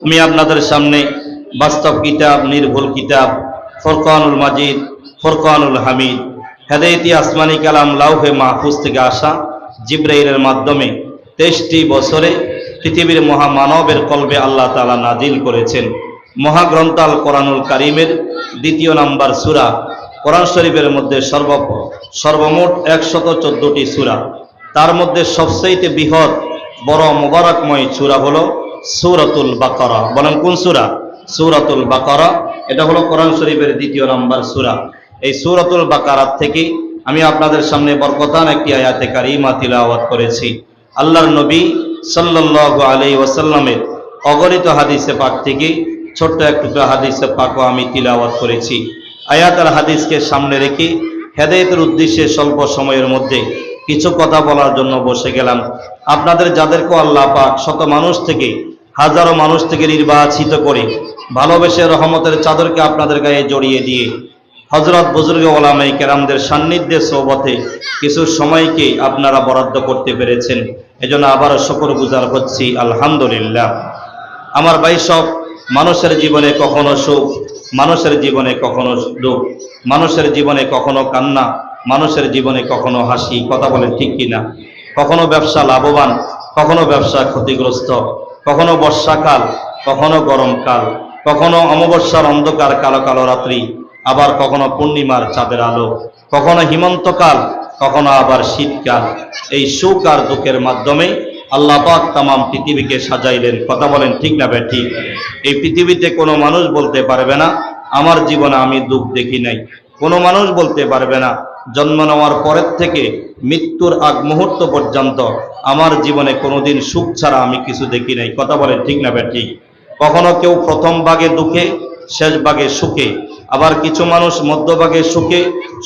আমি আপনাদের সামনে বাস্তব কিতাব, নির্ভুল কিতাব ফুরকানুল মাজিদ, ফুরকানুল হামিদ, হেদায়েতি আসমানি কালাম লাউহে মাহফুজ থেকে আসা জিবরাইলের মাধ্যমে 23টি বছরে পৃথিবীর মহামানবের কলবে আল্লাহ তাআলা নাজিল করেছেন। মহাগ্রন্থ আল কোরআনুল কারীমের 2 নম্বর সূরা। কোরআন শরীফের মধ্যে সর্বমোট 114টি সূরা। তার মধ্যে সবচেয়ে বৃহৎ বড় মুবারকময় সূরা হলো সূরাতুল বাকারা। বলেন কোন সূরা? সূরাতুল বাকারা। এটা হলো কোরআন শরীফের 2 নম্বর সূরা। এই সূরাতুল বাকারা থেকে আমি আপনাদের সামনে বরকতান একটি আয়াতে কারিমা তিলাওয়াত করেছি। আল্লাহর নবী সাল্লাল্লাহু আলাইহি ওয়াসাল্লামের অগণিত হাদিসে পাক থেকে ছোট্ট একটু হাদিসে পাকও আমি তিলাওয়াত করেছি। আয়াত আর হাদিসকে সামনে রেখে হেদায়েতের উদ্দেশ্যে স্বল্প সময়ের মধ্যে কিছু কথা বলার জন্য বসে গেলাম। আপনাদের যাদেরকে আল্লাহ পাক শত মানুষ থেকে, হাজারো মানুষ থেকে নির্বাচিত করে ভালোবেসে রহমতের চাদরকে আপনাদের গায়ে জড়িয়ে দিয়ে হযরত বুজুর্গ ওলামায়ে কেরামদের সান্নিধ্যে সোহবতে কিছু সময়কে আপনারা বরাদ্দ করতে পেরেছেন, এজন্য আবারও শুকরগুজার হচ্ছি আলহামদুলিল্লাহ। আমার ভাই, সব মানুষের জীবনে কখনো সুখ, মানুষের জীবনে কখনো দুঃখ, মানুষের জীবনে কখনো কান্না, মানুষের জীবনে কখনো হাসি। কথা বলেন ঠিক কিনা? কখনো ব্যবসা লাভবান, কখনো ব্যবসা ক্ষতিগ্রস্ত, কখনো বর্ষাকাল, কখনো গরমকাল, কখনো অমাবস্যার অন্ধকার কালো কালো রাত্রি, আবার কখনো পূর্ণিমার চাঁদের আলো, কখনো হিমন্তকাল, কখনো আবার শীতকাল। এই সুখ আর দুঃখের মাধ্যমে আল্লাহ পাক তামাম পৃথিবীকে সাজাইলেন। কথা বলেন ঠিক না ঠিক? এই পৃথিবীতে কোনো মানুষ বলতে পারবে না আমার জীবনে আমি দুঃখ দেখি নাই। কোনো মানুষ বলতে পারবে না জন্ম নেওয়ার পরের থেকে মৃত্যুর আগ মুহূর্ত পর্যন্ত আমার জীবনে কোনোদিন সুখ ছাড়া আমি কিছু দেখি নাই। কথা বলেন ঠিক না ঠিক? কখনো কেউ প্রথম ভাগে দুঃখে, শেষ ভাগে সুখে, আবার কিছু মানুষ মধ্যভাগে সুখে,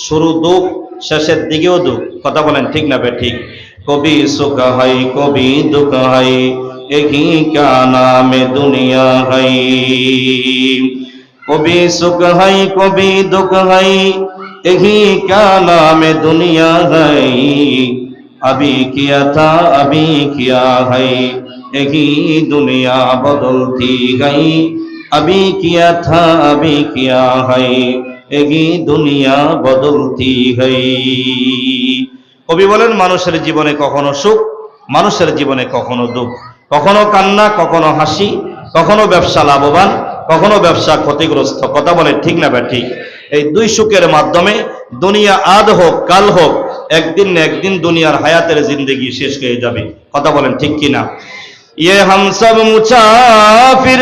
শুরু দুঃখ, শেষের দিকেও দুঃখ। কথা বলেন ঠিক না ঠিক? কবি সুখ হয় কবি দুঃখ হয়, একই কা নামে দুনিয়া হয়। কবি সুখ হয় কবি দুঃখ হয়, একই কা নামে দুনিয়া হয়। अभी किया था अभी किया है, यही दुनिया बदलती गई। अभी किया था अभी किया है, यही दुनिया बदलती गई। কবি বলেন মানুষের জীবনে কখনো সুখ, মানুষের জীবনে কখনো দুঃখ, কখনো কান্না, কখনো হাসি, কখনো ব্যবসা লাভবান, কখনো ব্যবসা ক্ষতিগ্রস্ত। কথা বলে ঠিক না ঠিক? এই দুই সুখের মাধ্যমে দুনিয়া আদ হোক কাল হোক, একদিন না একদিন দুনিয়ার হায়াতের জিন্দেগি শেষ হয়ে যাবে। কথা বলেন ঠিক কিনা? ये हम सब मुसाफिर